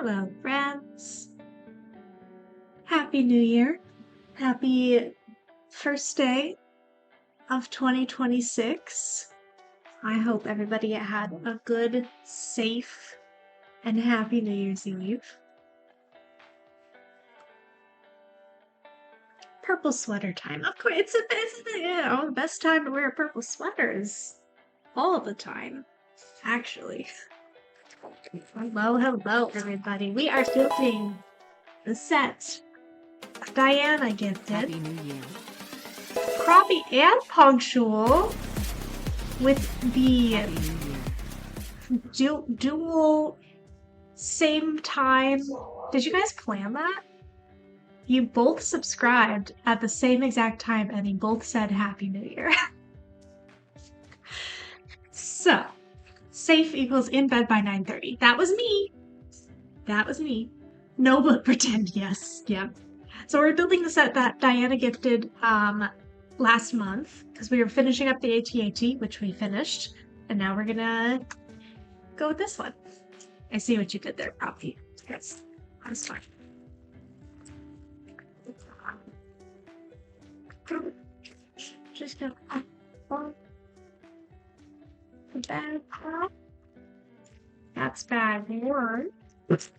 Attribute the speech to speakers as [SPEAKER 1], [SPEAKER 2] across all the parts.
[SPEAKER 1] Hello, friends. Happy New Year. Happy first day of 2026. I hope everybody had a good, safe, and happy New Year's Eve. Purple sweater time. Of course, it's the best time to wear a purple sweater is all the time, actually. Hello, everybody. We are building the set Diana gifted.
[SPEAKER 2] Happy New Year.
[SPEAKER 1] Croppy and punctual with the
[SPEAKER 2] Happy New Year.
[SPEAKER 1] dual same time. Did you guys plan that? You both subscribed at the same exact time and you both said Happy New Year. So, safe equals in bed by 9:30. That was me. That was me. No, but pretend, yes. Yep. So we're building the set that Diana gifted last month because we were finishing up the AT-AT, which we finished, and now we're gonna go with this one. I see what you did there, Poppy. Yes, that's fine. Just gonna bag. That's bag one. It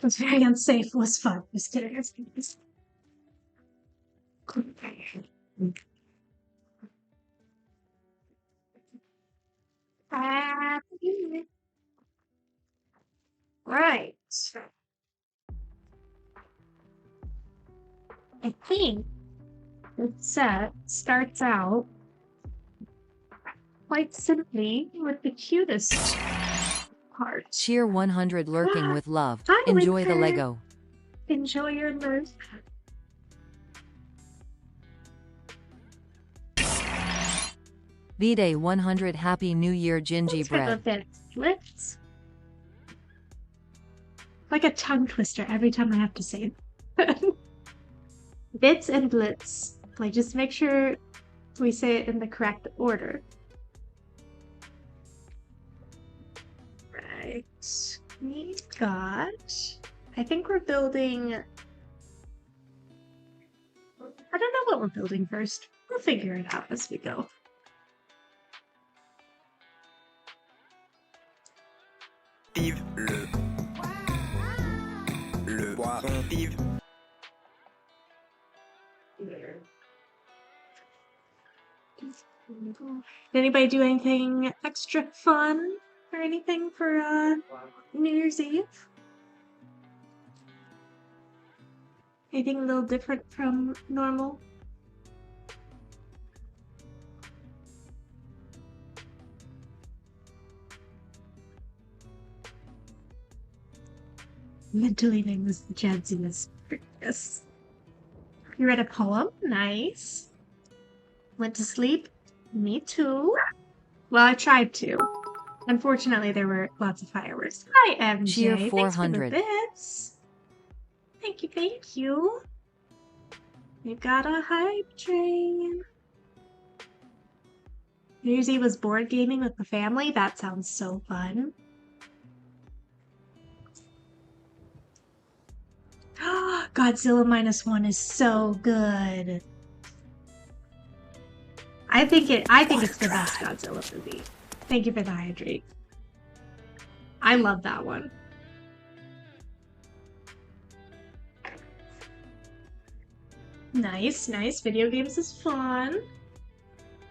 [SPEAKER 1] was very unsafe. It was fun. Just kidding. Right. I think the set starts out quite simply with the cutest part.
[SPEAKER 2] Cheer 100 lurking with love.
[SPEAKER 1] Hi,
[SPEAKER 2] Enjoy the
[SPEAKER 1] Winter.
[SPEAKER 2] Lego.
[SPEAKER 1] Enjoy your lurk.
[SPEAKER 2] V-Day 100 Happy New Year Gingy bread.
[SPEAKER 1] Blitz. Like a tongue twister every time I have to say it. Bits and blitz. Like, just make sure we say it in the correct order. Right. We got... I think we're building... I don't know what we're building first. We'll figure it out as we go.
[SPEAKER 3] Le bois vive.
[SPEAKER 1] Did anybody do anything extra fun or anything for New Year's Eve? Anything a little different from normal? Mentally name was Jadziness. Yes. You read a poem? Nice. Went to sleep? Me too. Well, I tried to. Unfortunately, there were lots of fireworks. Hi, MJ.
[SPEAKER 2] Cheer
[SPEAKER 1] Thanks
[SPEAKER 2] 400.
[SPEAKER 1] for the bits. Thank you, thank you. We've got a hype train. New Year's Eve was board gaming with the family. That sounds so fun. Godzilla -1 is so good. I think it's the best Godzilla movie. Thank you for the hydrate. I love that one. Nice, nice. Video games is fun.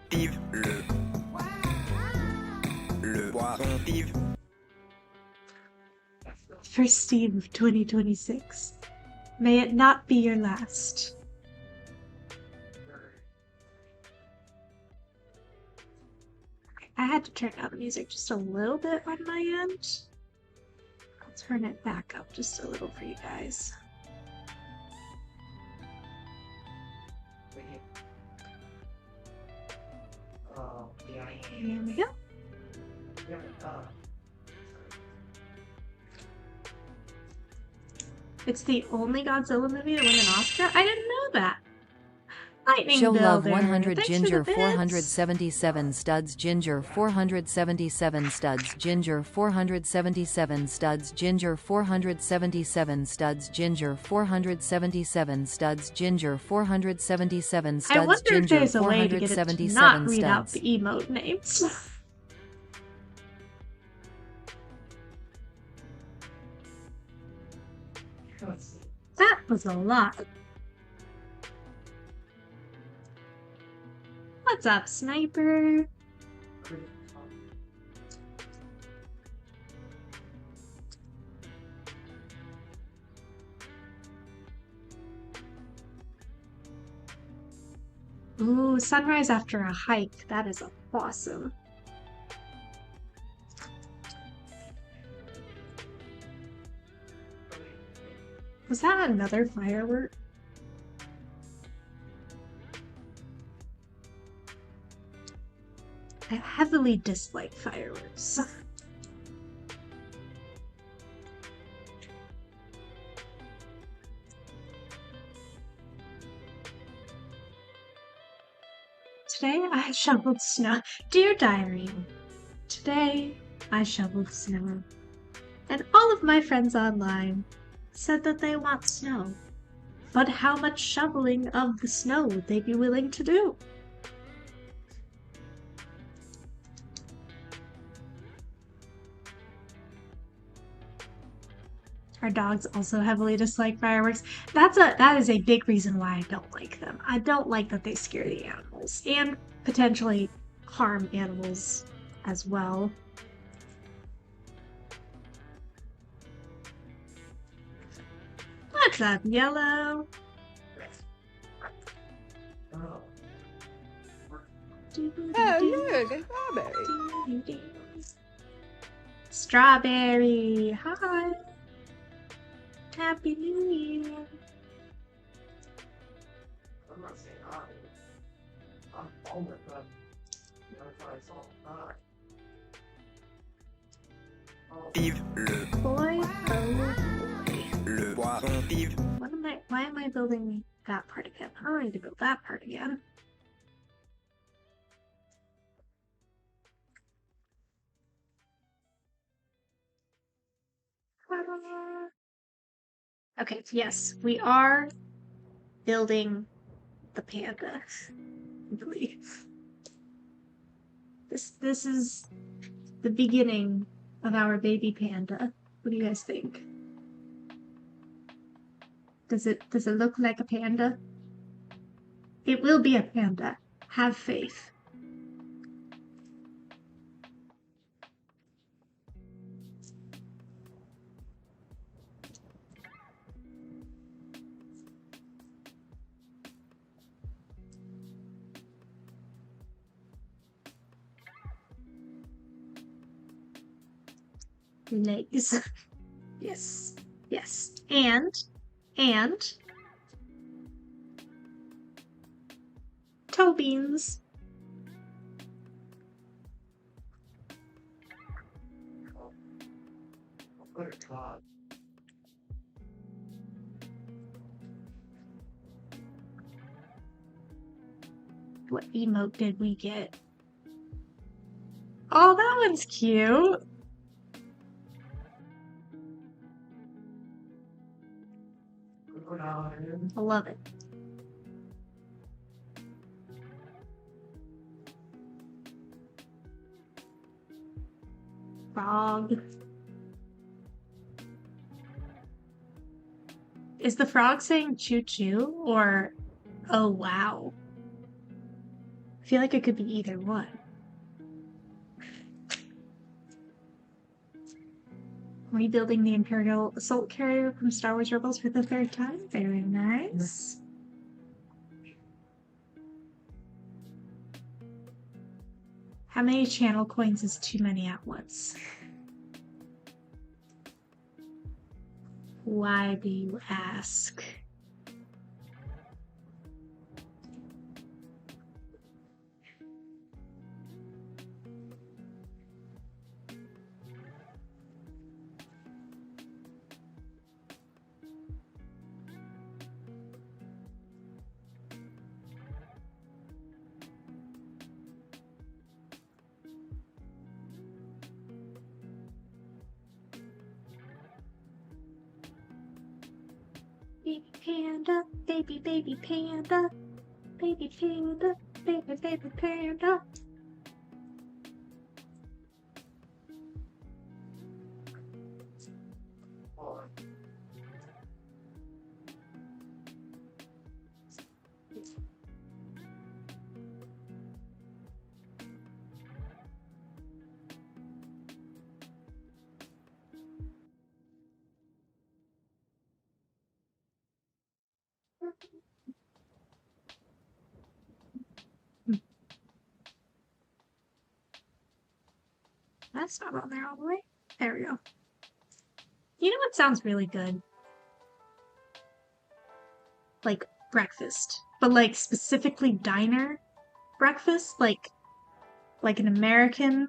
[SPEAKER 3] Vive le bois vive.
[SPEAKER 1] First Eve of 2026. May it not be your last. I had to turn down the music just a little bit on my end. I'll turn it back up just a little for you guys. Here we go. It's the only Godzilla movie to win an Oscar? I didn't know that. Lightning
[SPEAKER 2] Show love
[SPEAKER 1] Builder.
[SPEAKER 2] 100
[SPEAKER 1] Thanks
[SPEAKER 2] Ginger
[SPEAKER 1] for the bits.
[SPEAKER 2] 477 studs Ginger 477 studs Ginger 477 studs Ginger 477 studs Ginger 477 studs Ginger 477
[SPEAKER 1] I
[SPEAKER 2] studs
[SPEAKER 1] wonder if
[SPEAKER 2] Ginger
[SPEAKER 1] there's a way to get it to not
[SPEAKER 2] 477
[SPEAKER 1] read out
[SPEAKER 2] studs.
[SPEAKER 1] the emote names. That was a lot. What's up, Sniper? Ooh, sunrise after a hike. That is awesome. Was that another firework? I heavily dislike fireworks. Today I shoveled snow. Dear Diary, today I shoveled snow. And all of my friends online said that they want snow. But how much shoveling of the snow would they be willing to do? Our dogs also heavily dislike fireworks. That is a big reason why I don't like them. I don't like that they scare the animals and potentially harm animals as well. What's up, Yellow?
[SPEAKER 4] Oh, look, a strawberry.
[SPEAKER 1] Strawberry. Hi. Happy New Year.
[SPEAKER 4] I'm not saying hi. I'm all with them. That's why I saw hi.
[SPEAKER 3] Vive le,
[SPEAKER 1] Boy, oh boy.
[SPEAKER 3] le poisson vive.
[SPEAKER 1] Why am I building that part again? I need to build that part again. Okay, yes, we are building the panda. I believe. This is the beginning of our baby panda. What do you guys think? Does it look like a panda? It will be a panda. Have faith. Legs. Yes. Yes. And toe beans.
[SPEAKER 4] What a god.
[SPEAKER 1] What emote did we get? Oh, that one's cute. I love it. Frog. Is the frog saying choo choo or oh wow? I feel like it could be either one. Rebuilding the Imperial Assault Carrier from Star Wars Rebels for the third time. Very nice. How many channel coins is too many at once? Why do you ask? Baby panda, baby panda, baby panda, baby panda. That's not on there all the way. There we go. You know what sounds really good? Like breakfast, but like specifically diner breakfast, like an American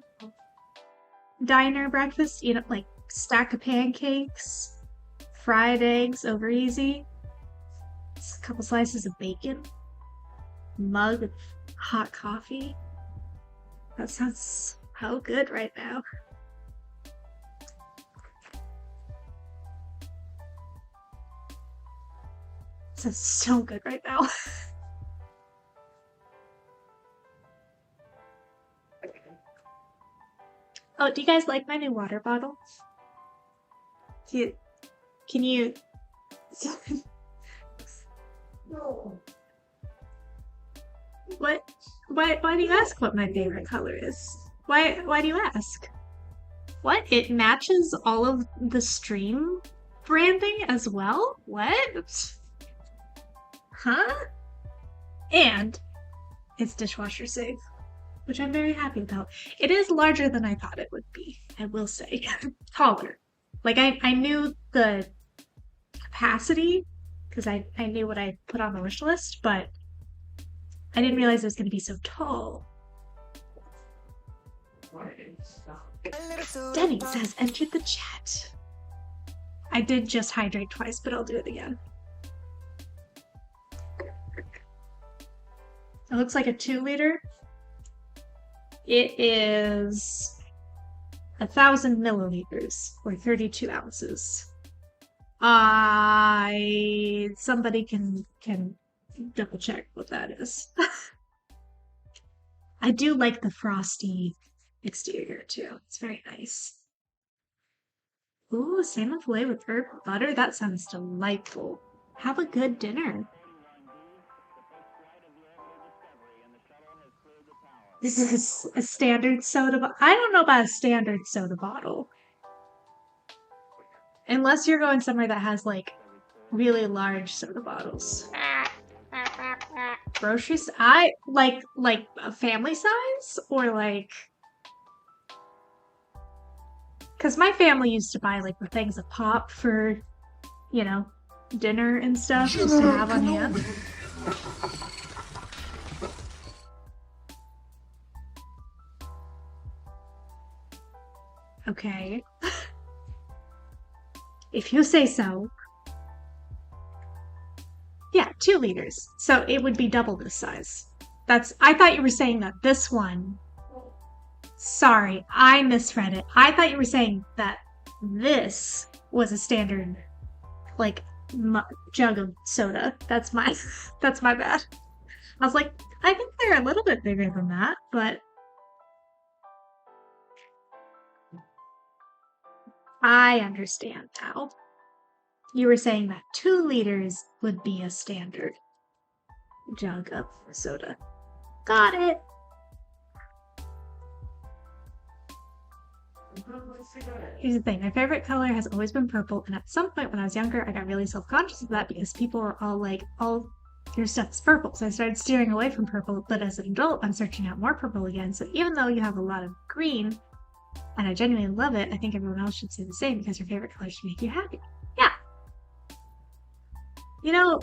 [SPEAKER 1] diner breakfast. You know, like stack of pancakes, fried eggs over easy, a couple slices of bacon, mug of hot coffee. That sounds so good right now. Sounds so good right now. Oh, do you guys like my new water bottle? Can you?
[SPEAKER 4] No.
[SPEAKER 1] What? Why do you ask what my favorite color is? Why do you ask? What? It matches all of the stream branding as well? What? Huh? And it's dishwasher safe, which I'm very happy about. It is larger than I thought it would be, I will say. Taller. Like I knew the capacity because I knew what I put on the wish list, but I didn't realize it was going to be so tall. Denny's has entered the chat. I did just hydrate twice, but I'll do it again. It looks like a 2-liter. It is 1,000 milliliters or 32 ounces. Somebody can double check what that is. I do like the frosty exterior too. It's very nice. Ooh, salmon fillet with herb butter. That sounds delightful. Have a good dinner. This is a standard soda bottle. I don't know about a standard soda bottle. Unless you're going somewhere that has like really large soda bottles. Groceries? I like a family size or like, because my family used to buy like the things of pop for, you know, dinner and stuff just to have on hand. Okay. If you say so. Yeah, 2 liters. So it would be double this size. I thought you were saying that this one. Sorry, I misread it. I thought you were saying that this was a standard, like, jug of soda. That's my bad. I was like, I think they're a little bit bigger than that, but I understand now. You were saying that 2 liters would be a standard jug of soda. Got it. Here's the thing, my favorite color has always been purple, and at some point when I was younger, I got really self-conscious of that because people were all like, all your stuff is purple. So I started steering away from purple, but as an adult, I'm searching out more purple again. So even though you have a lot of green, and I genuinely love it, I think everyone else should say the same because your favorite color should make you happy. Yeah. You know,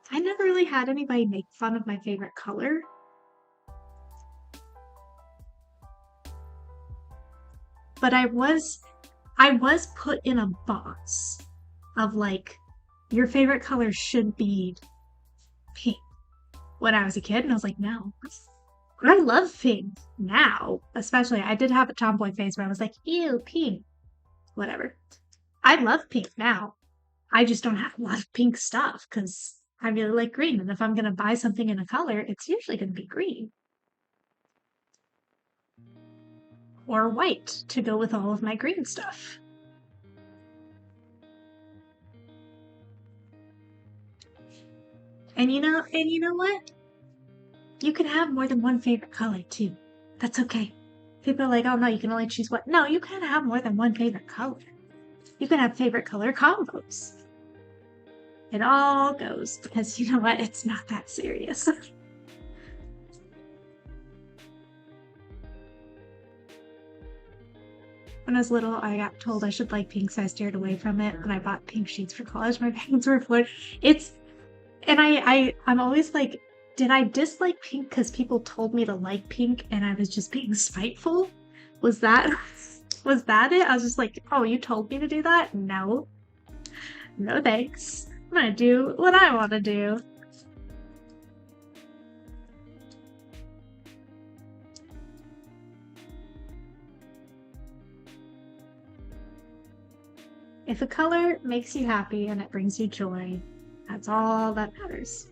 [SPEAKER 1] I never really had anybody make fun of my favorite color. But I was put in a box of like, your favorite color should be pink when I was a kid, and I was like, no, I love pink now, especially. I did have a tomboy phase where I was like, ew, pink. Whatever. I love pink now. I just don't have a lot of pink stuff because I really like green. And if I'm going to buy something in a color, it's usually going to be green or white to go with all of my green stuff. And you know what? You can have more than one favorite color too. That's okay. People are like, oh no, you can only choose one. No, you can have more than one favorite color. You can have favorite color combos. It all goes because you know what? It's not that serious. When I was little, I got told I should like pink, so I steered away from it, and I bought pink sheets for college. My parents were floored. I'm always like, did I dislike pink because people told me to like pink and I was just being spiteful? Was that it? I was just like, oh, you told me to do that? No. No thanks. I'm gonna do what I want to do. If a color makes you happy and it brings you joy, that's all that matters.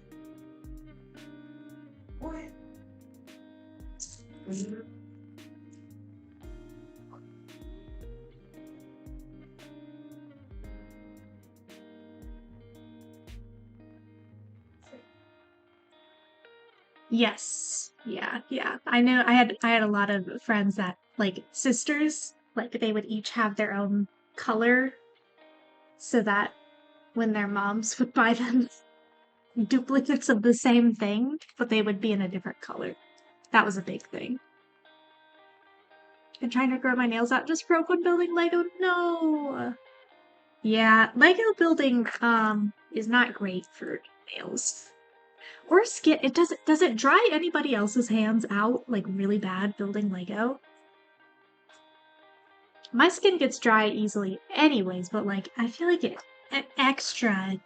[SPEAKER 1] Yes. Yeah. I know I had a lot of friends that like sisters, like they would each have their own color so that when their moms would buy them duplicates of the same thing, but they would be in a different color. That was a big thing. And trying to grow my nails out just broke when building Lego. No. Yeah, Lego building is not great for nails. Or skin. Does it dry anybody else's hands out like really bad building Lego? My skin gets dry easily anyways, but like I feel like extra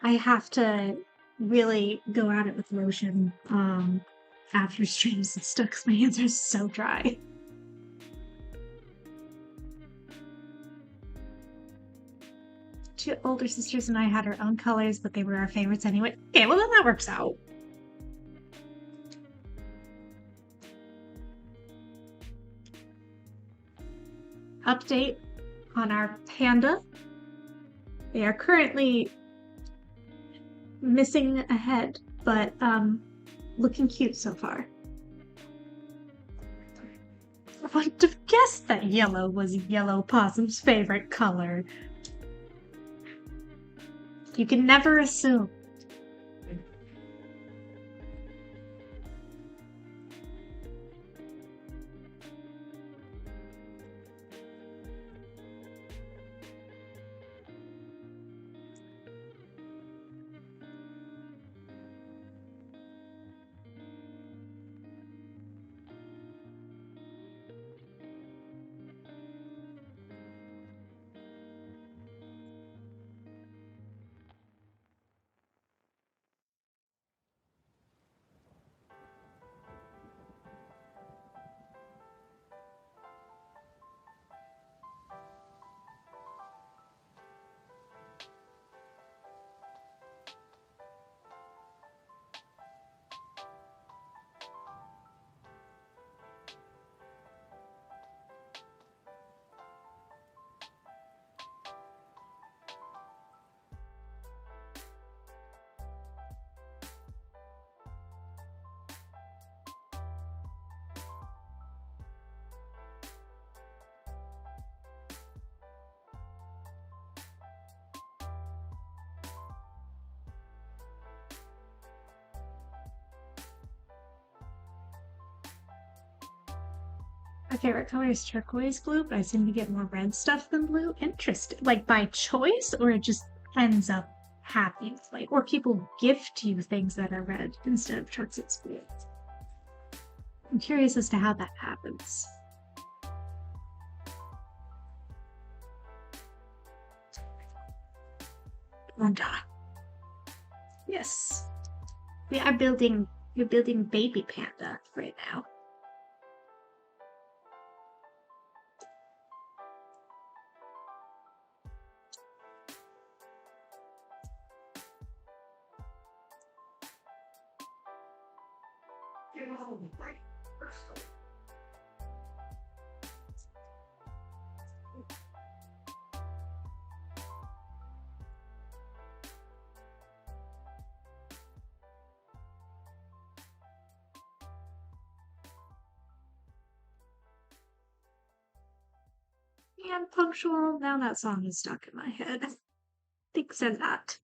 [SPEAKER 1] I have to really go at it with lotion after streams and stuff because my hands are so dry. Two older sisters and I had our own colors, but they were our favorites anyway. Okay, well then that works out. Update on our Panda. They are currently missing a head, but looking cute so far. I wouldn't have guessed that yellow was Yellow Possum's favorite color. You can never assume. My favorite color is turquoise blue, but I seem to get more red stuff than blue. Interesting. Like by choice, or it just ends up happening? Like, or people gift you things that are red instead of turquoise blue. I'm curious as to how that happens. Panda. Yes. We are building You're building baby panda right now. And punctual. Now that song is stuck in my head. Think said that.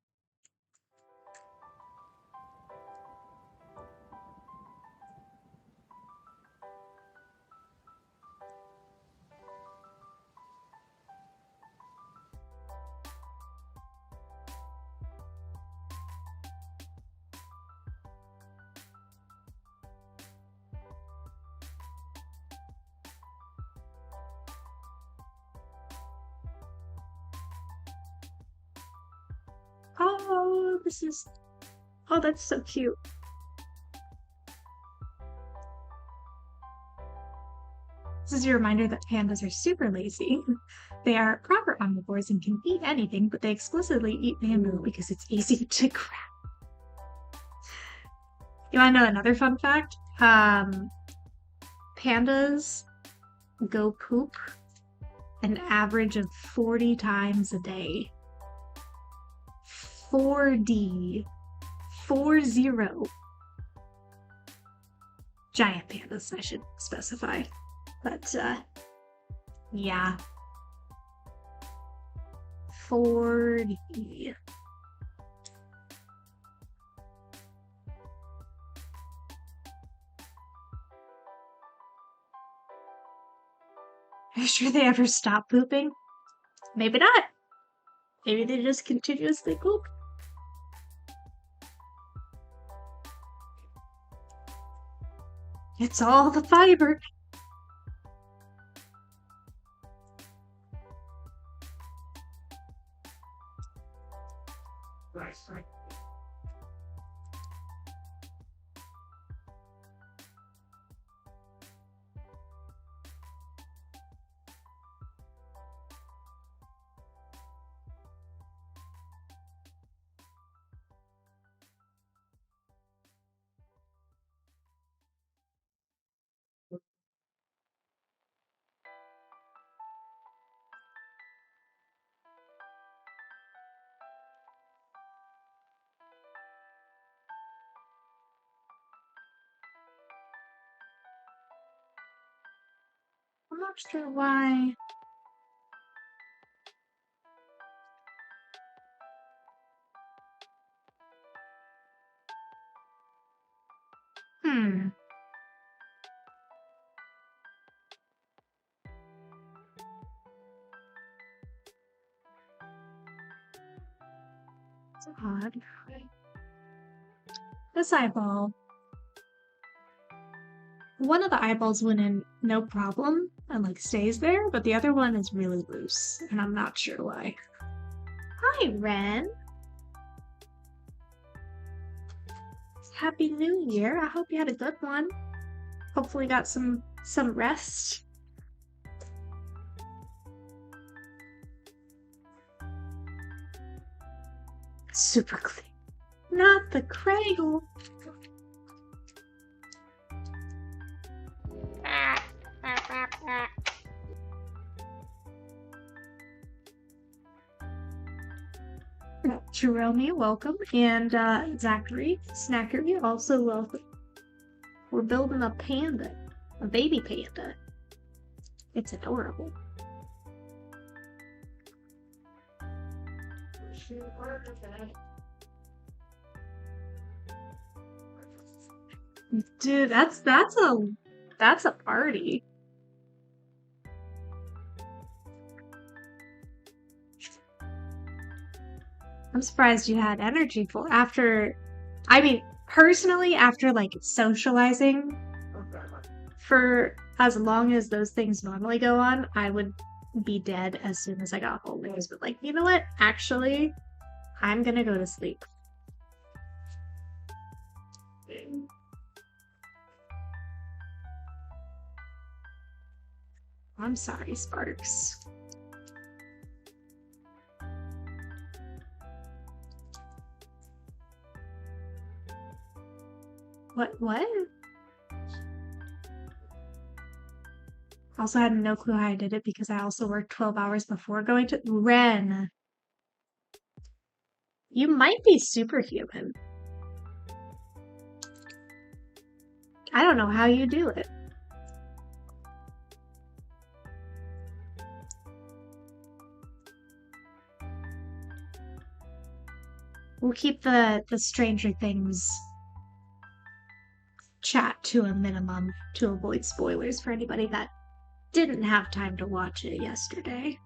[SPEAKER 1] Oh, this is. Oh, that's so cute. This is your reminder that pandas are super lazy. They are proper omnivores and can eat anything, but they exclusively eat bamboo because it's easy to grab. You want to know another fun fact? Pandas go poop an average of 40 times a day. 4D. 40. Giant pandas, I should specify. But, yeah. 40. Are you sure they ever stop pooping? Maybe not. Maybe they just continuously poop. It's all the fiber.
[SPEAKER 4] Right.
[SPEAKER 1] I'm not sure why. It's odd. This eyeball. One of the eyeballs went in no problem and like stays there, but the other one is really loose, and I'm not sure why. Hi, Ren. Happy New Year. I hope you had a good one. Hopefully got some rest. Super clean. Not the cradle. Jerome, welcome. And Zachary, Snackery, also welcome. We're building a panda. A baby panda. It's adorable. Dude, that's a party. I'm surprised you had energy for after. I mean, personally, after like socializing for as long as those things normally go on, I would be dead as soon as I got home. I was like, you know what? Actually, I'm gonna go to sleep. I'm sorry, Sparks. What? Also had no clue how I did it because I also worked 12 hours before going to Ren. You might be superhuman. I don't know how you do it. We'll keep the Stranger Things chat to a minimum to avoid spoilers for anybody that didn't have time to watch it yesterday.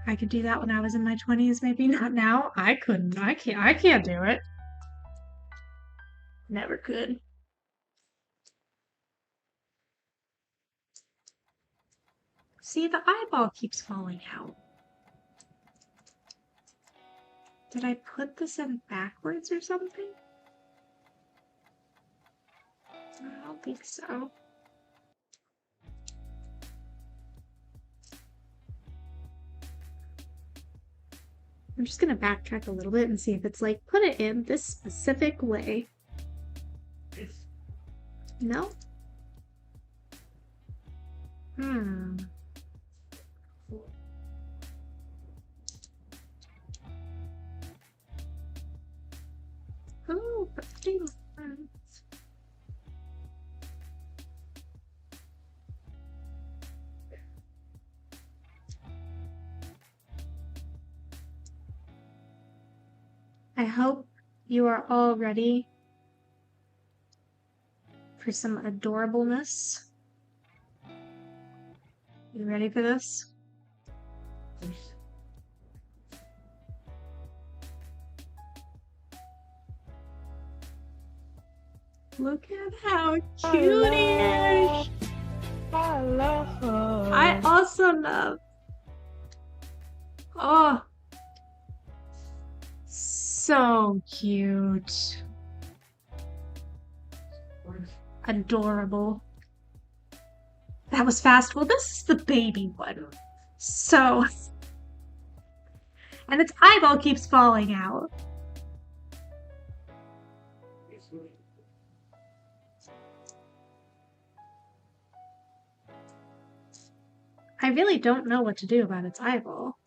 [SPEAKER 1] I could do that when I was in my 20s, maybe not now. I couldn't. I can't do it. Never could. See, the eyeball keeps falling out. Did I put this in backwards or something? I don't think so. I'm just gonna backtrack a little bit and see if it's like, put it in this specific way. No? Oh, birthday month. I hope you are all ready for some adorableness. You ready for this? Look at how cute he is!
[SPEAKER 4] I love her.
[SPEAKER 1] I also love. Oh, so cute. Adorable. That was fast. Well, this is the baby one. So. And its eyeball keeps falling out. I really don't know what to do about its eyeball.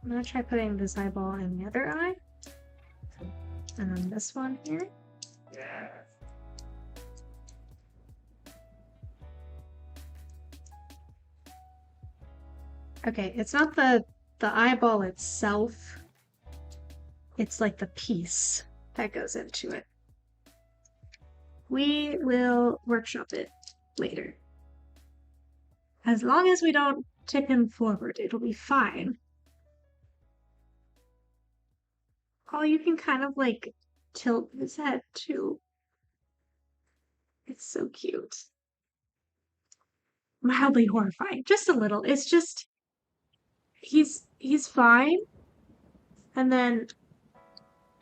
[SPEAKER 1] I'm gonna try putting this eyeball in the other eye. And then this one here.
[SPEAKER 4] Yeah.
[SPEAKER 1] Okay, it's not the eyeball itself. It's like the piece that goes into it. We will workshop it later. As long as we don't tip him forward, it'll be fine. Oh, you can kind of like tilt his head too. It's so cute. Mildly horrifying. Just a little. It's just he's fine. And then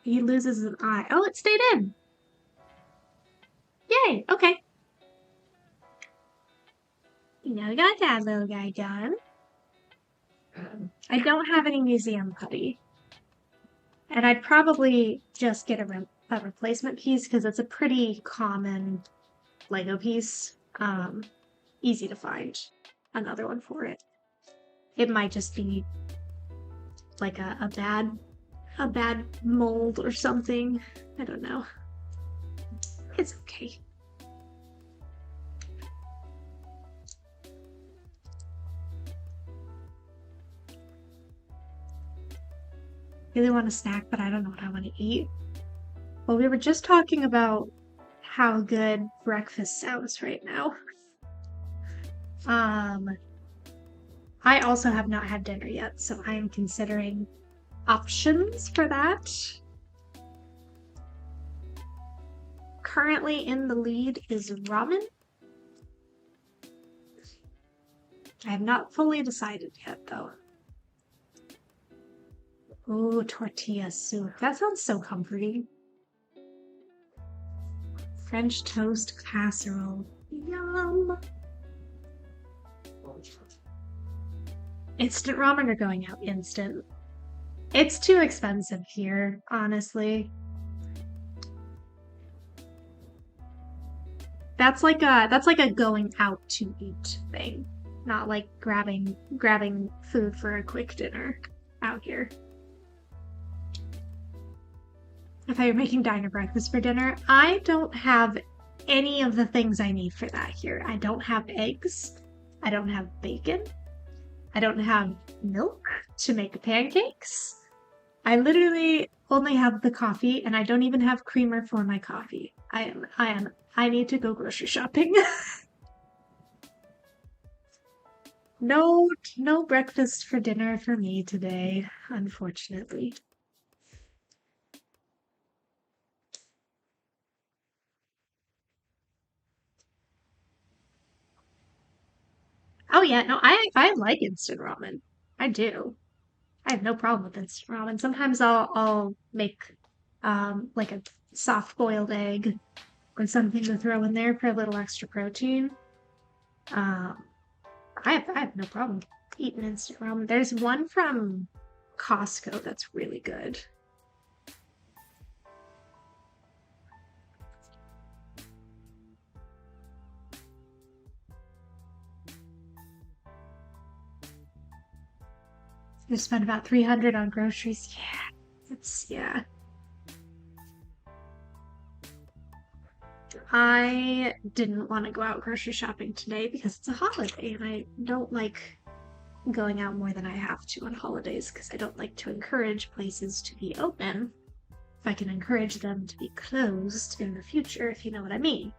[SPEAKER 1] he loses an eye. Oh, it stayed in. Yay, okay. You know, we got that little guy done. I don't have any museum putty. And I'd probably just get a replacement piece because it's a pretty common Lego piece. Easy to find another one for it. It might just be like a bad mold or something. I don't know. It's okay. Really want a snack, but I don't know what I want to eat. Well, we were just talking about how good breakfast sounds right now. I also have not had dinner yet, so I am considering options for that. currently in the lead is ramen. I have not fully decided yet, though. Ooh, tortilla soup. That sounds so comforting. French toast casserole. Yum! Instant ramen or going out instant? It's too expensive here, honestly. That's like a going out to eat thing, not like grabbing food for a quick dinner out here. I thought you were making diner breakfast for dinner. I don't have any of the things I need for that here. I don't have eggs. I don't have bacon. I don't have milk to make pancakes. I literally only have the coffee, and I don't even have creamer for my coffee. I need to go grocery shopping. No breakfast for dinner for me today, unfortunately. Oh yeah, no, I like instant ramen. I do. I have no problem with instant ramen. Sometimes I'll make like a soft boiled egg or something to throw in there for a little extra protein. Um, I have no problem eating instant ramen. There's one from Costco that's really good. You spent about 300 on groceries. Yeah. I didn't want to go out grocery shopping today because it's a holiday and I don't like going out more than I have to on holidays because I don't like to encourage places to be open if I can encourage them to be closed in the future, if you know what I mean.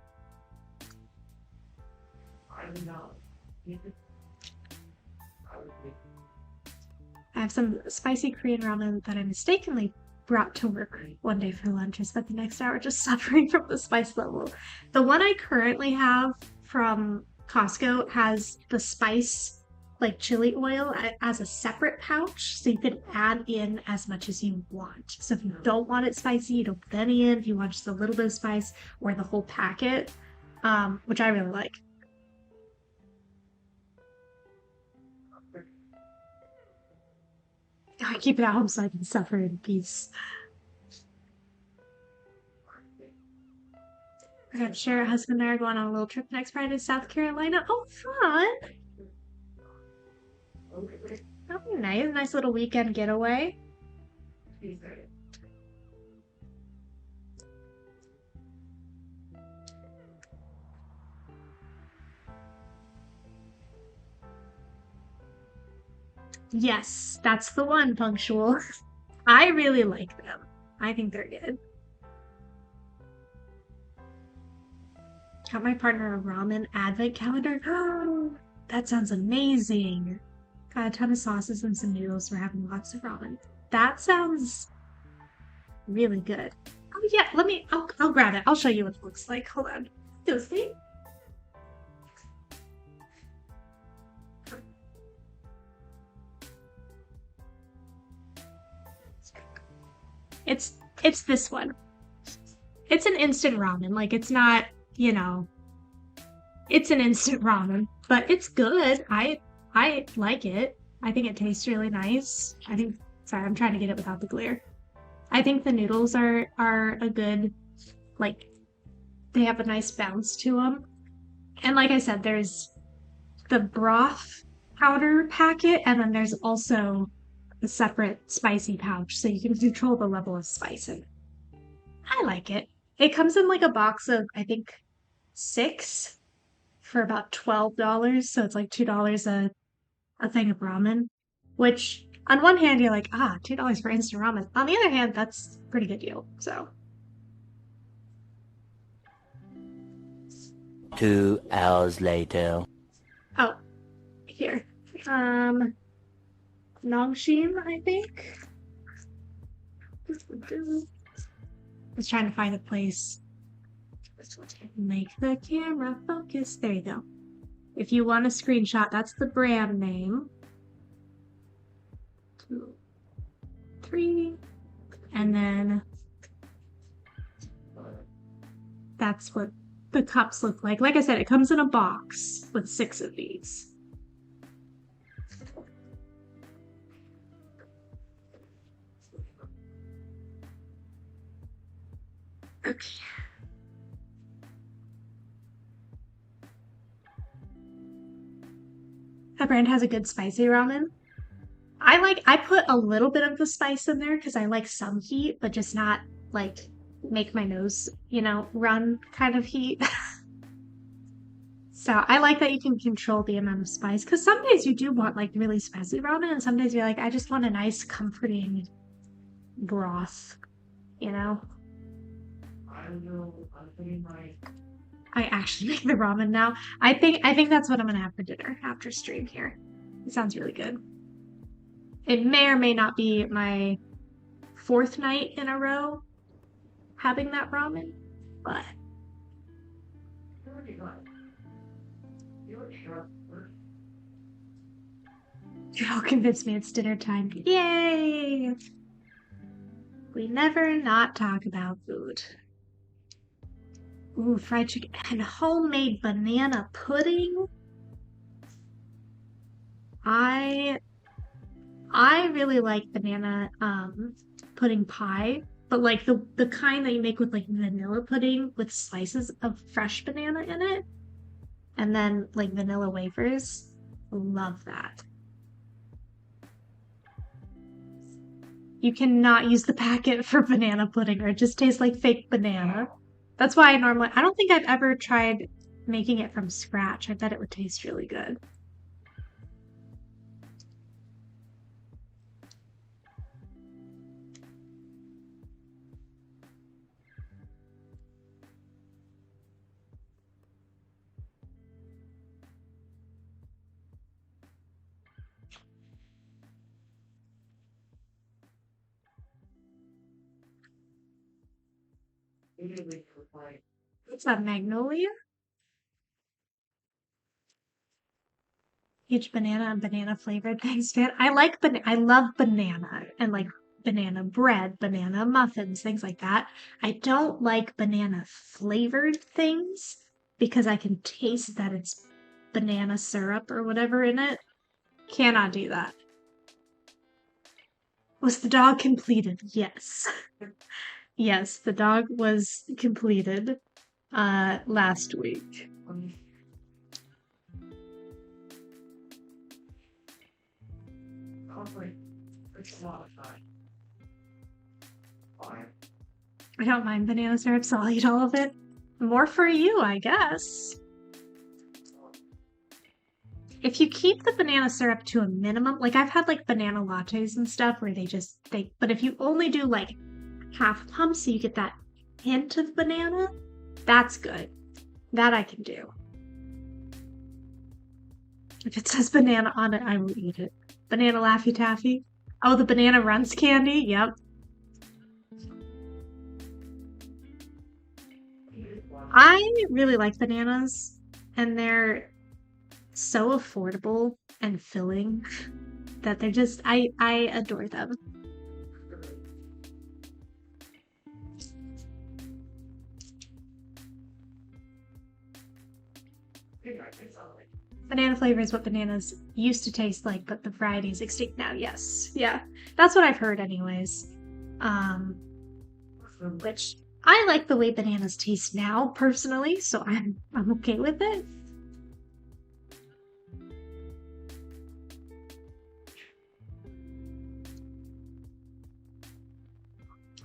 [SPEAKER 1] I have some spicy Korean ramen that I mistakenly brought to work one day for lunch. I spent the next hour just suffering from the spice level. The one I currently have from Costco has the spice, like chili oil, as a separate pouch, so you can add in as much as you want. So if you don't want it spicy, you don't put any in. If you want just a little bit of spice or the whole packet, which I really like. I keep it at home so I can suffer in peace. I got to share a husband and I are going on a little trip next Friday to South Carolina. Oh, fun! That'll be nice. Nice little weekend getaway. Yes, that's the one, Punctual. I really like them. I think they're good. Got my partner a ramen advent calendar. That sounds amazing. Got a ton of sauces and some noodles. We're having lots of ramen. That sounds really good. Oh yeah, I'll grab it. I'll show you what it looks like. Hold on. Those things. It's this one. It's an instant ramen. Like it's not, it's an instant ramen, but it's good. I like it. I think it tastes really nice. Sorry, I'm trying to get it without the glare. I think the noodles are a good, like, they have a nice bounce to them. And like I said, there's the broth powder packet, and then there's also a separate spicy pouch, so you can control the level of spice in it. I like it. It comes in like a box of, I think, 6 for about $12, so it's like $2 a thing of ramen, which on one hand you're like, $2 for instant ramen. On the other hand, that's a pretty good deal. So
[SPEAKER 5] 2 hours later.
[SPEAKER 1] oh, here. Nongshim, I think. I was trying to find a place Make the camera focus. There you go. If you want a screenshot, that's the brand name. 2, 3, and then that's what the cups look like. Like I said, it comes in a box with 6 of these. Okay. That brand has a good spicy ramen. I put a little bit of the spice in there because I like some heat, but just not like make my nose, run kind of heat. So I like that you can control the amount of spice because some days you do want like really spicy ramen, and some days you're like, I just want a nice, comforting broth,
[SPEAKER 4] I know. I'm putting my.
[SPEAKER 1] I actually make the ramen now. I think that's what I'm gonna have for dinner after stream here. It sounds really good. It may or may not be my 4th night in a row having that ramen, but you all convinced me it's dinner time. Yay! We never not talk about food. Ooh, fried chicken and homemade banana pudding. I really like banana pudding pie, but like the kind that you make with like vanilla pudding with slices of fresh banana in it, and then like vanilla wafers. Love that. You cannot use the packet for banana pudding or it just tastes like fake banana. That's why I don't think I've ever tried making it from scratch. I bet it would taste really good. What's that, Magnolia? Huge banana and banana flavored things, fan. I love banana and like banana bread, banana muffins, things like that. I don't like banana flavored things because I can taste that it's banana syrup or whatever in it. Cannot do that. Was the dog completed? Yes. Yes, the dog was completed last week.
[SPEAKER 4] It's a lot of time. Fine.
[SPEAKER 1] I don't mind banana syrup, so I'll eat all of it. More for you, I guess. If you keep the banana syrup to a minimum, like I've had like banana lattes and stuff where but if you only do like half pump so you get that hint of banana, that's good. That I can do. If it says banana on it, I will eat it. Banana Laffy Taffy. Oh, the banana runs candy? Yep. I really like bananas, and they're so affordable and filling that they're just, I adore them. Banana flavor is what bananas used to taste like, but the variety is extinct now. Yes. Yeah. That's what I've heard anyways. Which I like the way bananas taste now personally, so I'm okay with it.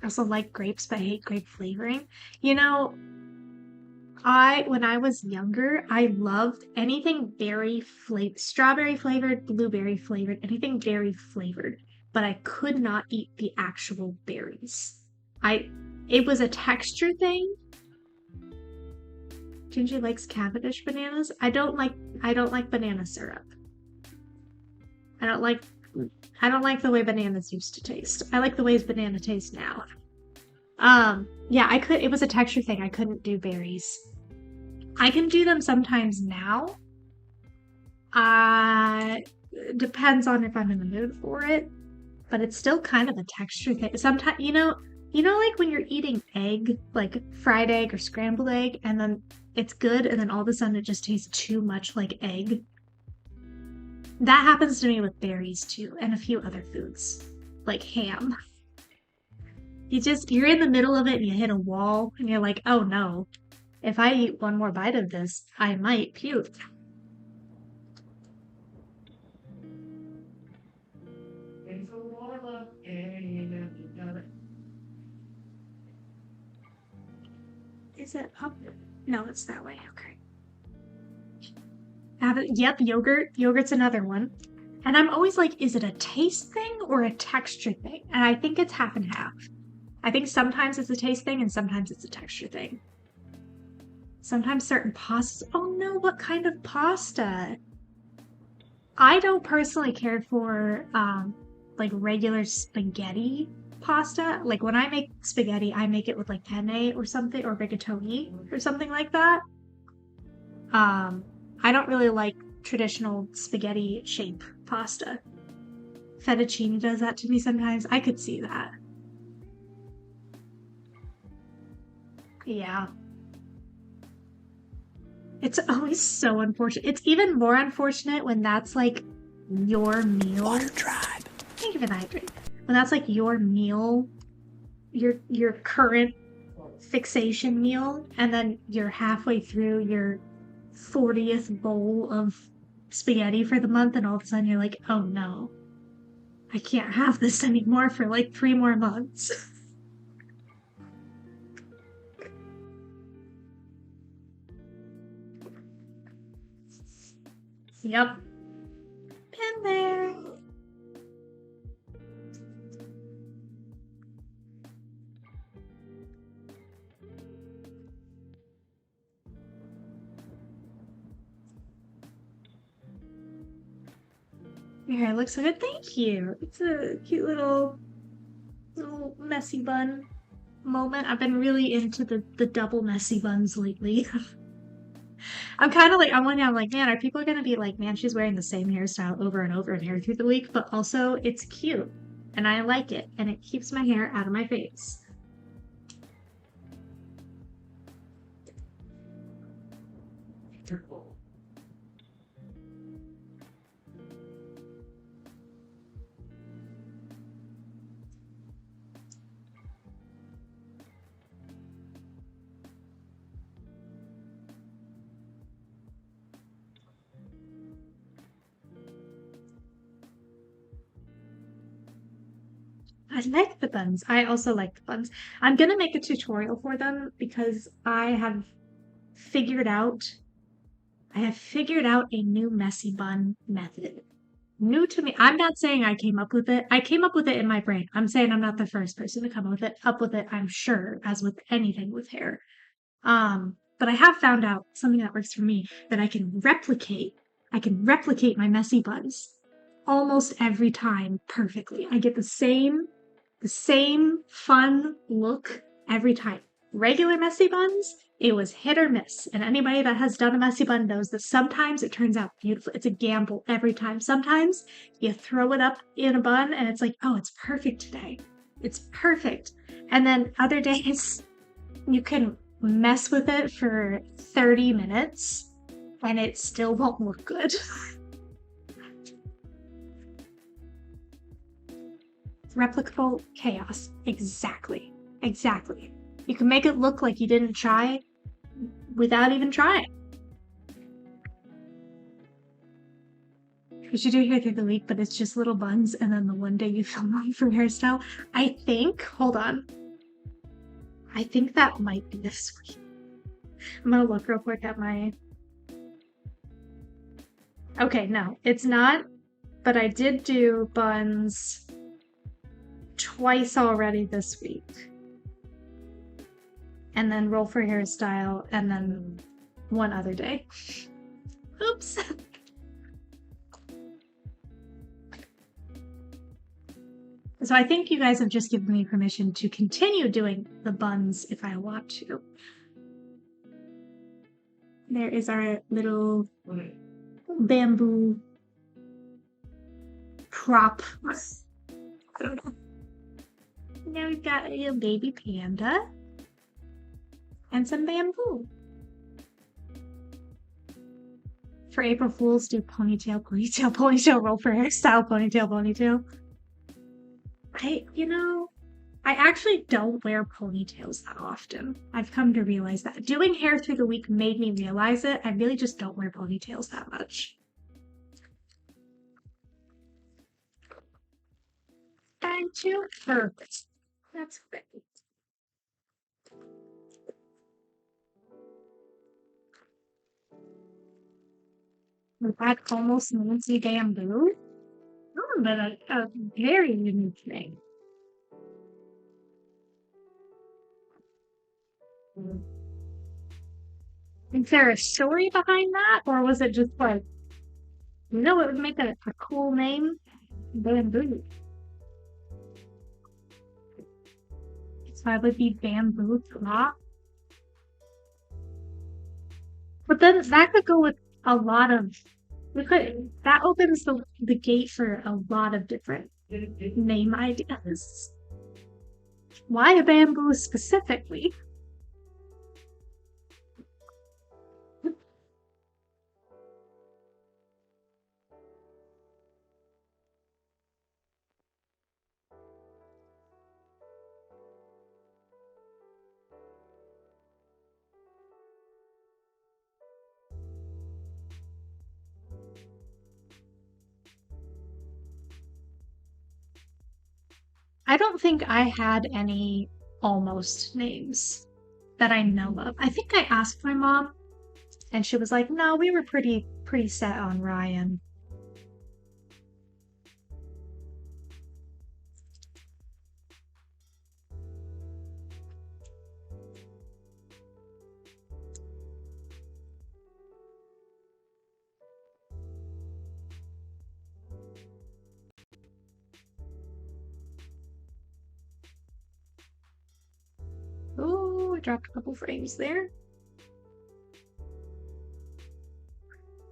[SPEAKER 1] I also like grapes, but hate grape flavoring. When I was younger, I loved anything strawberry flavored, blueberry flavored, anything berry flavored, but I could not eat the actual berries. It was a texture thing. Gingy likes Cavendish bananas. I don't like banana syrup. I don't like the way bananas used to taste. I like the ways banana taste now. Yeah, I could, it was a texture thing. I couldn't do berries. I can do them sometimes now. Depends on if I'm in the mood for it, but it's still kind of a texture thing. Sometimes, like when you're eating egg, like fried egg or scrambled egg, and then it's good, and then all of a sudden it just tastes too much like egg. That happens to me with berries too, and a few other foods, like ham. You're in the middle of it and you hit a wall, and you're like, oh no, if I eat one more bite of this, I might puke.
[SPEAKER 4] It's a warm-up game. You got it.
[SPEAKER 1] Is it up? No, it's that way. Okay. Yep, yogurt. Yogurt's another one. And I'm always like, is it a taste thing or a texture thing? And I think it's half and half. I think sometimes it's a taste thing and sometimes it's a texture thing. Sometimes certain pastas. Oh no, what kind of pasta? I don't personally care for like regular spaghetti pasta. Like when I make spaghetti, I make it with like penne or something, or rigatoni or something like that. I don't really like traditional spaghetti shape pasta. Fettuccine does that to me sometimes. I could see that. Yeah. It's always so unfortunate. It's even more unfortunate when that's like your meal.
[SPEAKER 3] Water tribe.
[SPEAKER 1] Thank you for that drink. When that's like your meal, your current fixation meal, and then you're halfway through your 40th bowl of spaghetti for the month, and all of a sudden you're like, oh no, I can't have this anymore for like 3 more months. Yep. Been there. Your hair looks so good. Thank you. It's a cute little messy bun moment. I've been really into the double messy buns lately. I'm kind of like, I'm like, man, are people gonna be like, man, she's wearing the same hairstyle over and over and hair through the week? But also, it's cute, and I like it, and it keeps my hair out of my face. I like the buns. I also like the buns. I'm gonna make a tutorial for them because I have figured out a new messy bun method. New to me. I'm not saying I came up with it. I came up with it in my brain. I'm saying I'm not the first person to come up with it, I'm sure, as with anything with hair. But I have found out something that works for me that I can replicate. I can replicate my messy buns almost every time perfectly. I get the same fun look every time. Regular messy buns, it was hit or miss. And anybody that has done a messy bun knows that sometimes it turns out beautiful. It's a gamble every time. Sometimes you throw it up in a bun and it's like, oh, it's perfect today. It's perfect. And then other days you can mess with it for 30 minutes and it still won't look good. Replicable chaos. Exactly. Exactly. You can make it look like you didn't try without even trying. You should do hair through the week, but it's just little buns, and then the one day you film them for hairstyle. I think, hold on. I think that might be this week. I'm gonna look real quick at my... Okay, no, it's not, but I did do buns twice already this week. And then roll for hairstyle, and then one other day. Oops. So I think you guys have just given me permission to continue doing the buns if I want to. There is our little bamboo prop. I don't know. Now we've got a baby panda and some bamboo. For April Fools, do ponytail, ponytail, ponytail, roll for hairstyle, ponytail, ponytail. I actually don't wear ponytails that often. I've come to realize that. Doing hair through the week made me realize it. I really just don't wear ponytails that much. Thank you. Perfect. That's great. That almost Nancy bamboo. Oh, but a very unique thing. Is there a story behind that, or was it just like, it would make a cool name? Bamboo. So I would be bamboo top. But then that could go with a lot of. That opens the gate for a lot of different name ideas. Why a bamboo specifically? I don't think I had any almost names that I know of. I think I asked my mom, and she was like, "No, we were pretty set on Ryan." Oh, I dropped a couple frames there.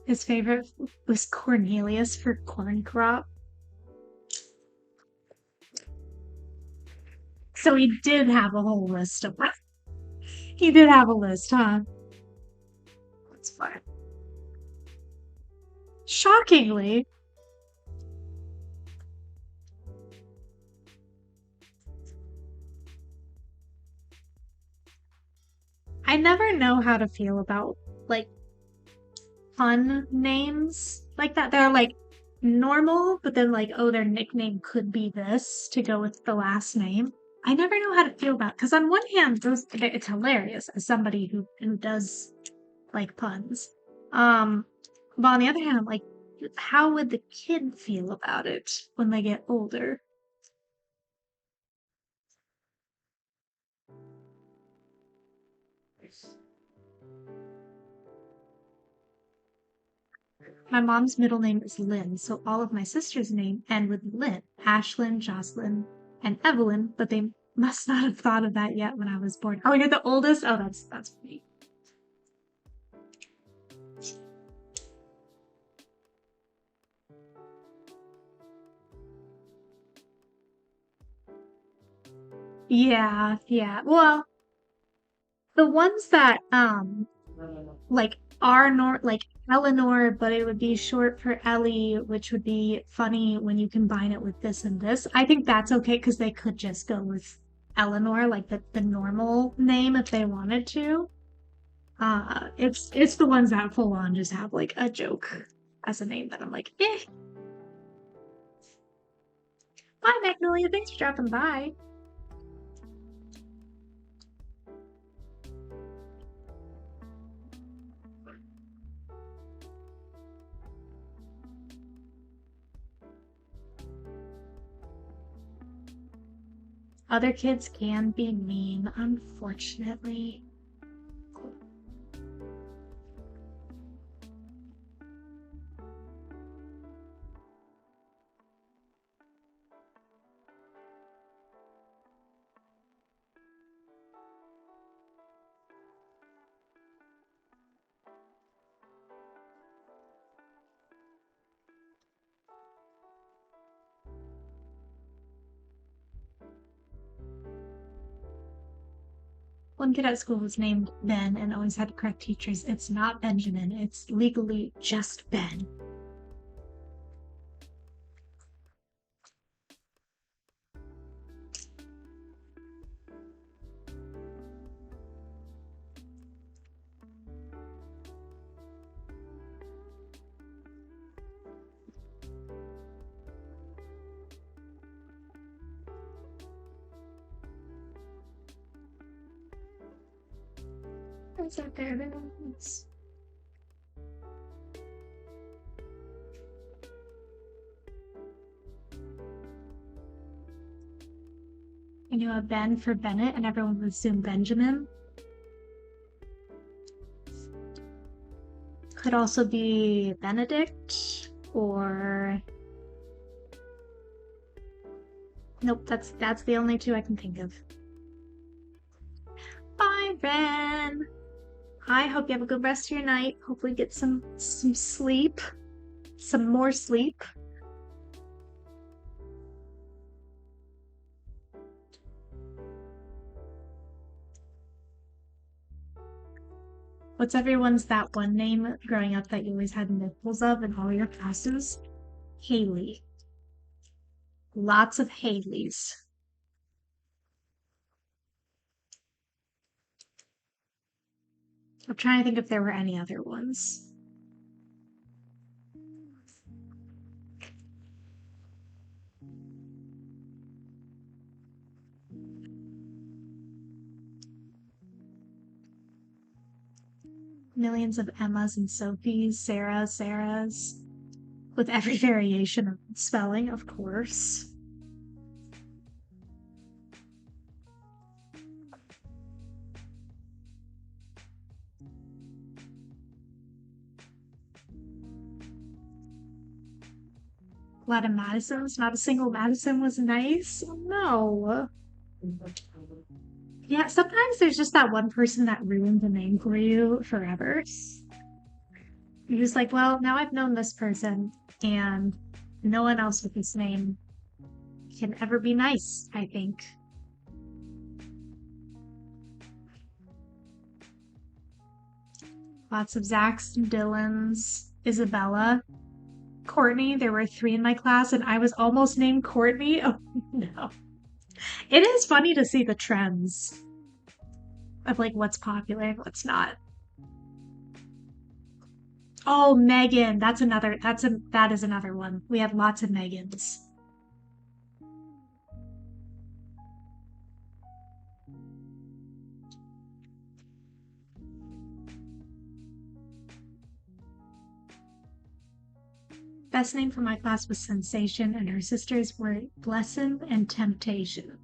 [SPEAKER 1] His favorite was Cornelius for corn crop. So he did have a whole list of them. He did have a list, huh? That's fine. Shockingly, I never know how to feel about like fun names like that. They're like normal, but then like, oh, their nickname could be this to go with the last name. I never know how to feel about because on one hand, it's hilarious as somebody who does like puns. But on the other hand, I'm like, how would the kid feel about it when they get older? My mom's middle name is Lynn, so all of my sisters' name end with Lynn. Ashlyn, Jocelyn, and Evelyn, but they must not have thought of that yet when I was born. Oh, you're the oldest? Oh, that's funny. Yeah. Well, the ones that like like Eleanor, but it would be short for Ellie, which would be funny when you combine it with this and this. I think that's okay because they could just go with Eleanor, like the normal name if they wanted to. It's the ones that full on just have like a joke as a name that I'm like, eh. Bye, Magnolia. Thanks for dropping by. Other kids can be mean, unfortunately. One kid at school was named Ben and always had to correct teachers. It's not Benjamin. It's legally just Ben. What's out there? I knew a Ben for Bennett, and everyone would assume Benjamin. Could also be Benedict, or... Nope, that's the only two I can think of. Bye, Ren! I hope you have a good rest of your night. Hopefully get some sleep. Some more sleep. What's everyone's that one name growing up that you always had nipples of in all your classes? Haley. Lots of Haleys. I'm trying to think if there were any other ones. Millions of Emmas and Sophies, Sarahs, with every variation of spelling, of course. A lot of Madisons. Not a single Madison was nice. Oh, no. Yeah, sometimes there's just that one person that ruined the name for you forever. You're just like, well, now I've known this person, and no one else with this name can ever be nice, I think. Lots of Zachs and Dylans, Isabella, Courtney. There were 3 in my class, and I was almost named Courtney. Oh, no. It is funny to see the trends of like what's popular and what's not. Oh, Megan. That is another one. We had lots of Megans. Best name for my class was Sensation, and her sisters were Blessin and Temptation.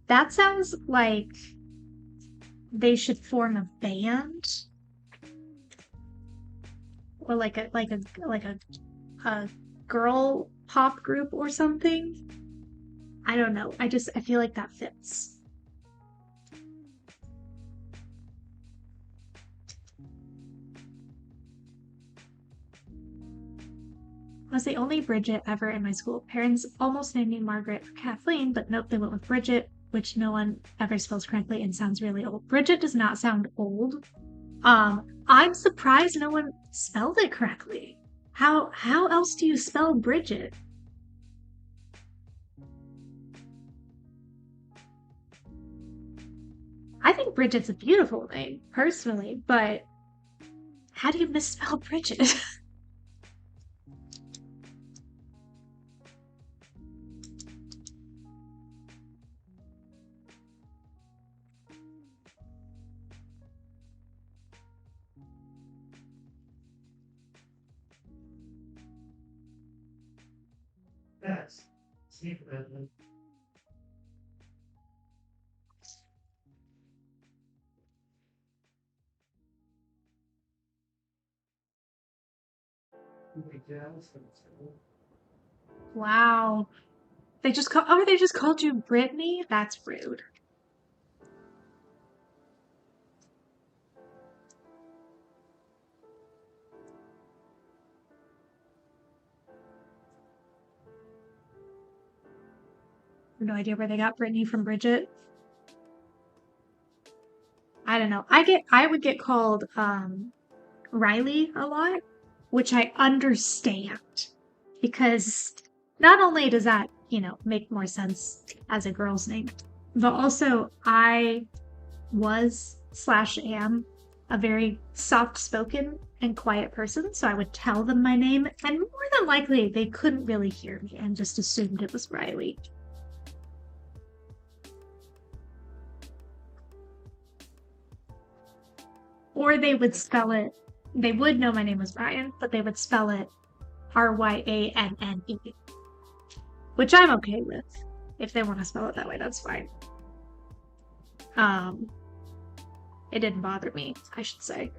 [SPEAKER 1] That sounds like they should form a band, or like a girl pop group or something. I don't know. I feel like that fits. I was the only Bridget ever in my school. Parents almost named me Margaret or Kathleen, but nope, they went with Bridget, which no one ever spells correctly and sounds really old. Bridget does not sound old. I'm surprised no one spelled it correctly. How else do you spell Bridget? I think Bridget's a beautiful name, personally, but how do you misspell Bridget?
[SPEAKER 4] Yes. Secretly.
[SPEAKER 1] Wow. They just called you Brittany? That's rude. No idea where they got Brittany from Bridget. I don't know. I would get called Riley a lot, which I understand because not only does that, make more sense as a girl's name, but also I was/am a very soft-spoken and quiet person, so I would tell them my name, and more than likely they couldn't really hear me and just assumed it was Riley. Or they would spell it, they would know my name was Ryan, but they would spell it Ryanne, which I'm okay with. If they want to spell it that way, that's fine. It didn't bother me, I should say.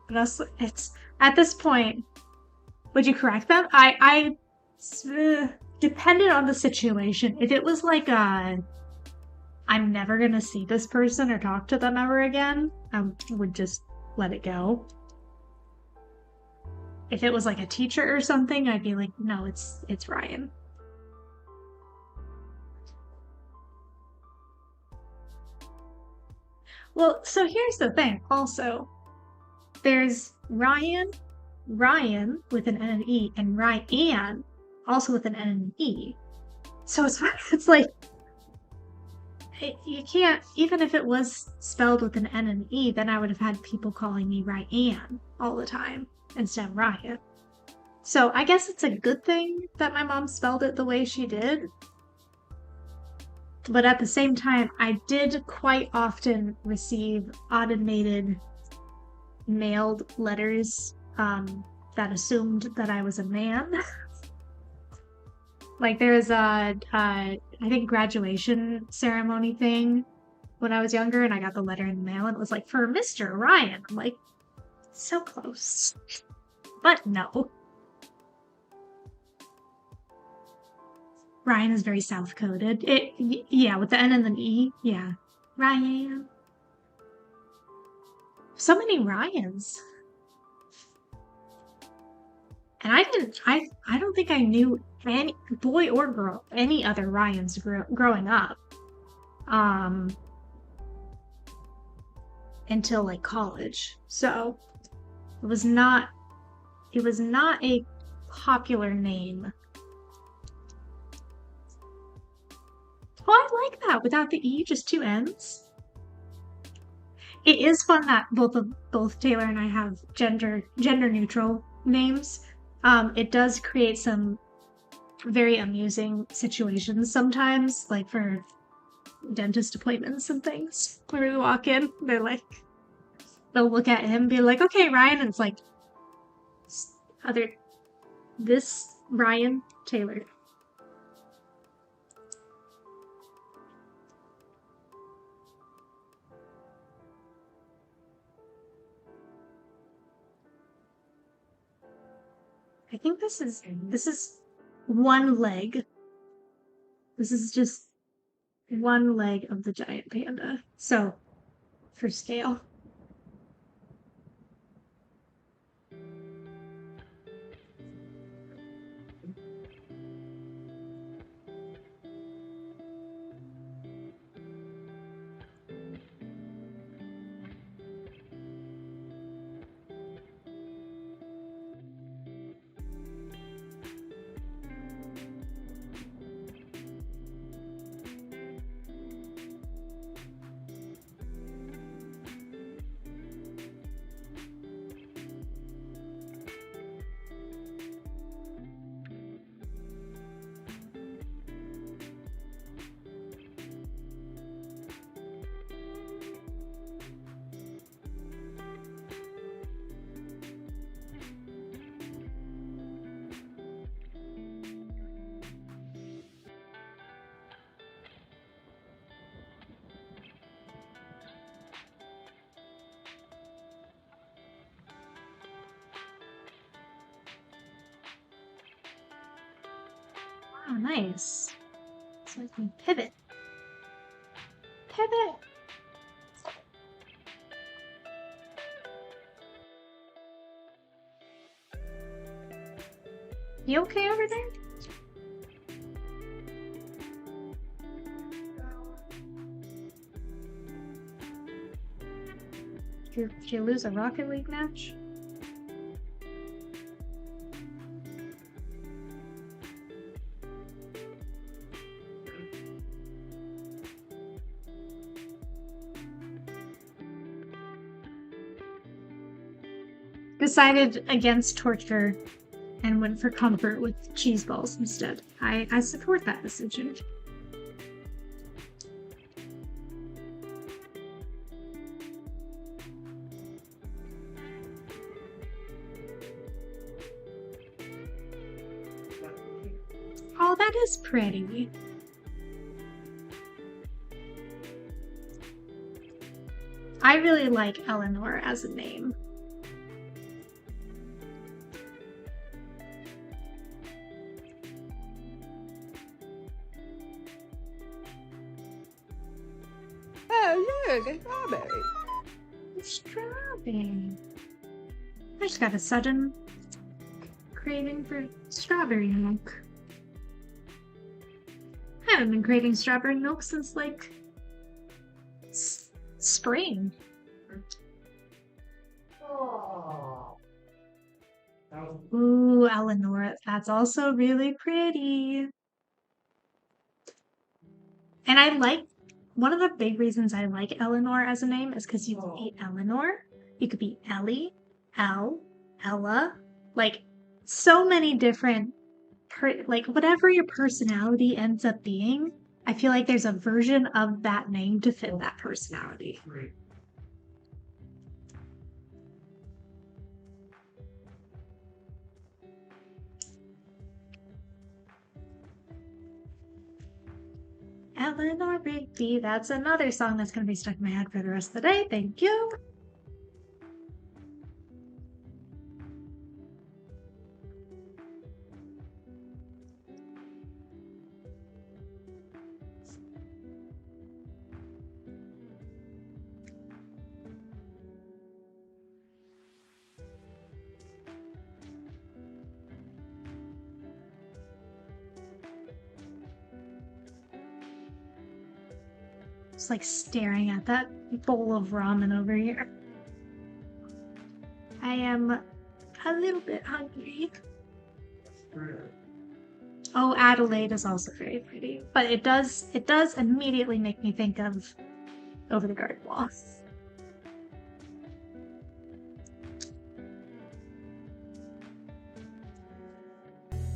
[SPEAKER 1] But it's at this point, would you correct them? I depended on the situation. If it was like I'm never gonna see this person or talk to them ever again, I would just let it go. If it was like a teacher or something, I'd be like, no, it's Ryan. Well, so here's the thing also. There's Ryan with an N and E, and Ryan also with an N and E. So it's like, you can't, even if it was spelled with an N and E, then I would have had people calling me Ryan all the time instead of Ryan. So I guess it's a good thing that my mom spelled it the way she did. But at the same time, I did quite often receive automated mailed letters that assumed that I was a man. Like there was a, I think, graduation ceremony thing when I was younger, and I got the letter in the mail, and it was like, for Mr. Ryan. I'm like, so close. But no. Ryan is very South-coded. Yeah, with the N and an E. Yeah. Ryan. So many Ryans. And I don't think I knew any boy or girl, any other Ryans growing up. Until like college. So it was not a popular name. Oh, I like that without the E, just two N's. It is fun that both Taylor and I have gender neutral names. It does create some very amusing situations sometimes, like for dentist appointments and things. Where we walk in, they'll look at him and be like, okay, Ryan, and it's like, this Ryan Taylor. I think this is one leg. This is just one leg of the giant panda. So, for scale. Oh, nice. So I can pivot. Pivot! You okay over there? Did you lose a Rocket League match? Decided against torture and went for comfort with cheese balls instead. I support that decision. Oh, that is pretty. I really like Eleanor as a name.
[SPEAKER 6] Oh, look, a strawberry.
[SPEAKER 1] Strawberry. I just got a sudden craving for strawberry milk. I haven't been craving strawberry milk since like spring.
[SPEAKER 4] Oh. That was
[SPEAKER 1] Ooh, Eleanor, that's also really pretty. And I like one of the big reasons I like Eleanor as a name is because you could be Eleanor, you could be Ellie, Ella, like so many different, like whatever your personality ends up being. I feel like there's a version of that name to fit that personality.
[SPEAKER 4] great.
[SPEAKER 1] Eleanor Rigby, that's another song that's going to be stuck in my head for the rest of the day. Thank you. Just like staring at that bowl of ramen over here. I am a little bit hungry.
[SPEAKER 4] Great.
[SPEAKER 1] Oh, Adelaide is also very pretty, but it does immediately make me think of Over the Garden Wall.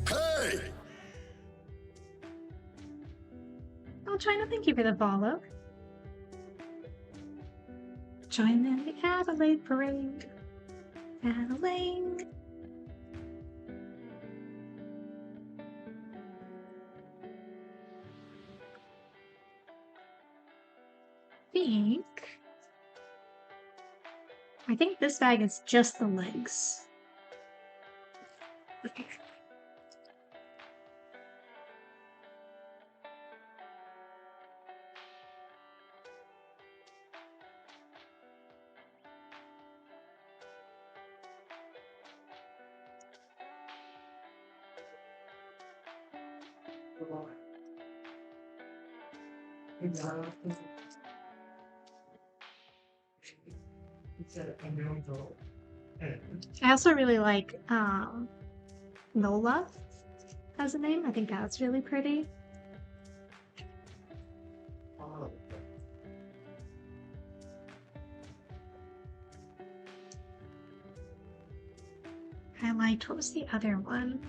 [SPEAKER 3] Hey!
[SPEAKER 1] Oh, China, thank you for the follow. Join in the Adelaide parade. Adelaide. I think this bag is just the legs. Okay. I also really like Nola as a name. I think that's really pretty. I liked, what was the other one?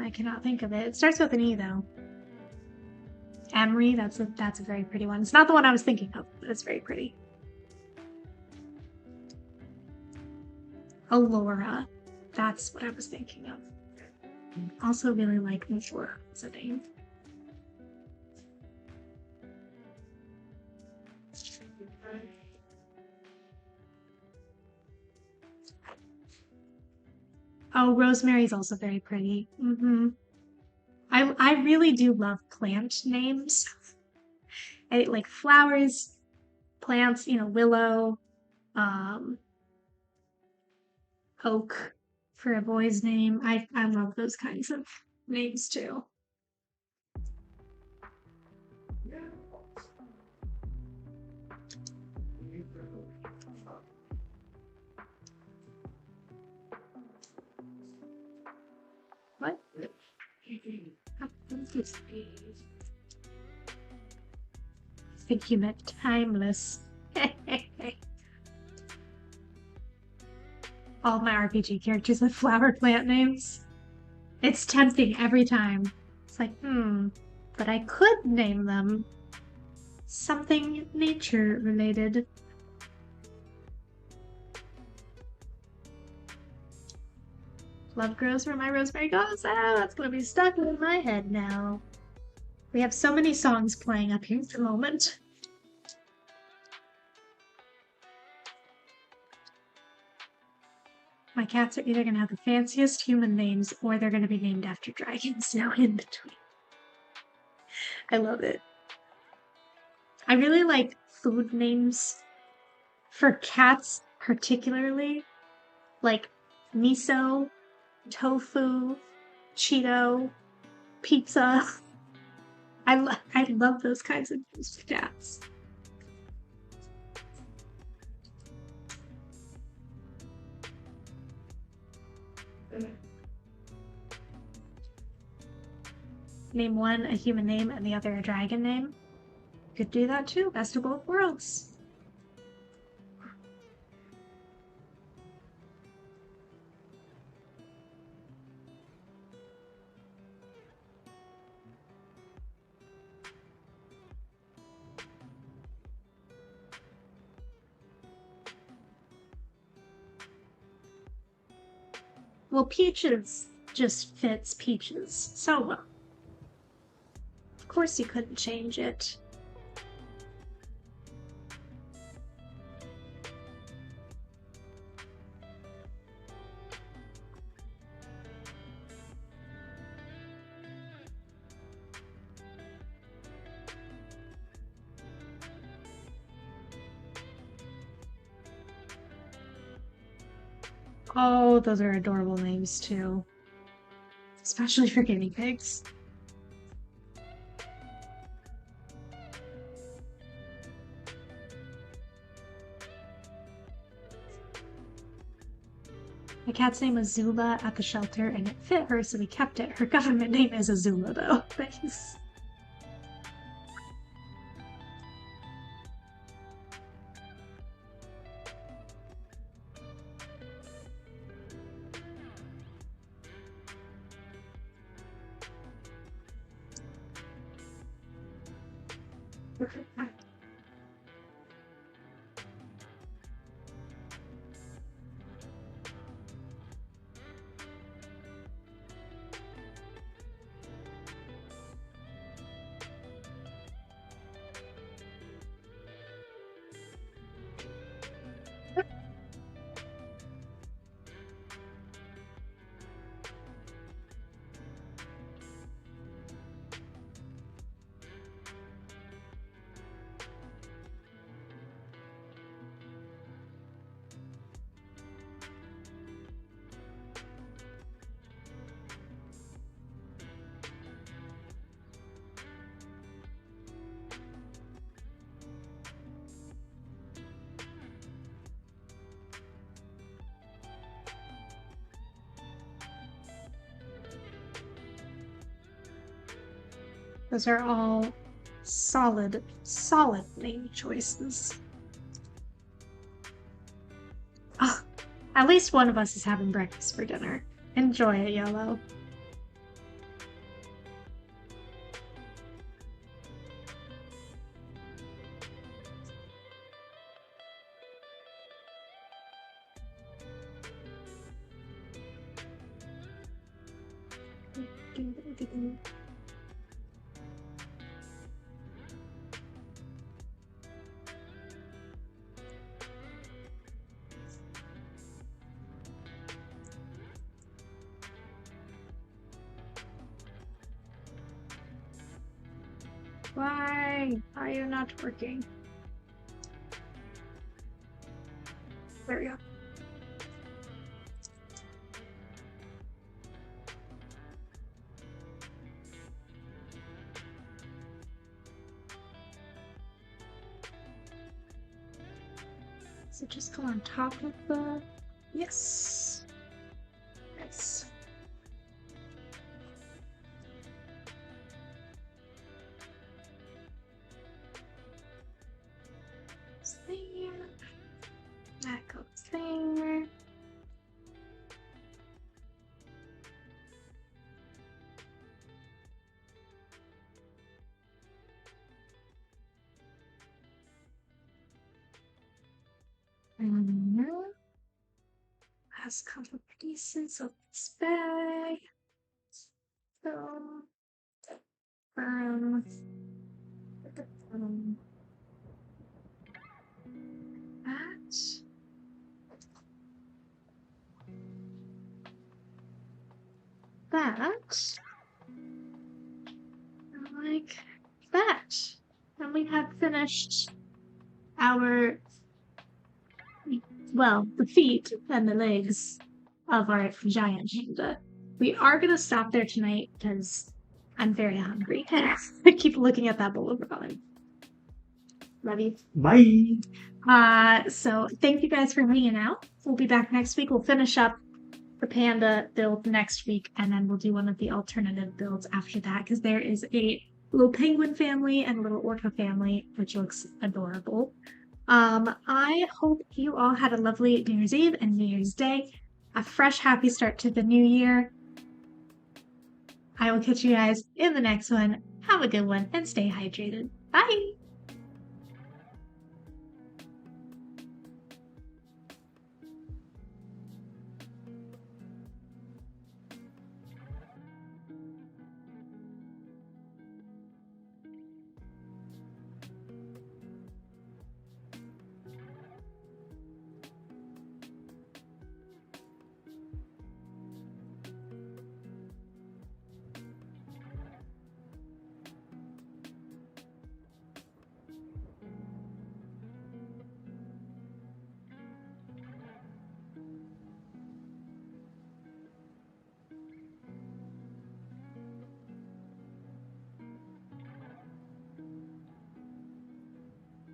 [SPEAKER 1] I cannot think of it. It starts with an E though. Emery, that's a very pretty one. It's not the one I was thinking of, but it's very pretty. Alora, that's what I was thinking of. Also really like Mishora as a name. Oh, Rosemary's also very pretty. I really do love plant names. Like flowers, plants, willow, oak for a boy's name. I love those kinds of names too. What? I think you meant timeless. All my RPG characters have flower plant names. It's tempting every time. It's like, but I could name them something nature related. Love grows where my rosemary goes. Ah, that's gonna be stuck in my head now. We have so many songs playing up here at the moment. My cats are either gonna have the fanciest human names or they're gonna be named after dragons. No in between. I love it. I really like food names for cats, particularly, like miso, tofu, Cheeto, pizza. I love those kinds of names for cats. Name one a human name and the other a dragon name. Could do that too. Best of both worlds. Well, Peaches just fits Peaches so well. Of course you couldn't change it. Oh, those are adorable names too. Especially for guinea pigs. My cat's name was Zula at the shelter and it fit her, so we kept it. Her government name is Azula though. Thanks. Those are all solid name choices. Oh, at least one of us is having breakfast for dinner. Enjoy it, Yellow. Why are you not working? There we go. Does it just go on top of the... Yes. Nice. has come up decent, so it's back. So, um, that, like that. And we have finished our, well, the feet and the legs of our giant panda. We are going to stop there tonight because I'm very hungry. I keep looking at that bowl of ramen. Love you.
[SPEAKER 4] Bye.
[SPEAKER 1] So thank you guys for hanging out. We'll be back next week. We'll finish up the panda build next week, and then we'll do one of the alternative builds after that because there is a little penguin family and a little orca family, which looks adorable. I hope you all had a lovely New Year's Eve and New Year's Day. A fresh, happy start to the new year. I will catch you guys in the next one. Have a good one and stay hydrated. Bye!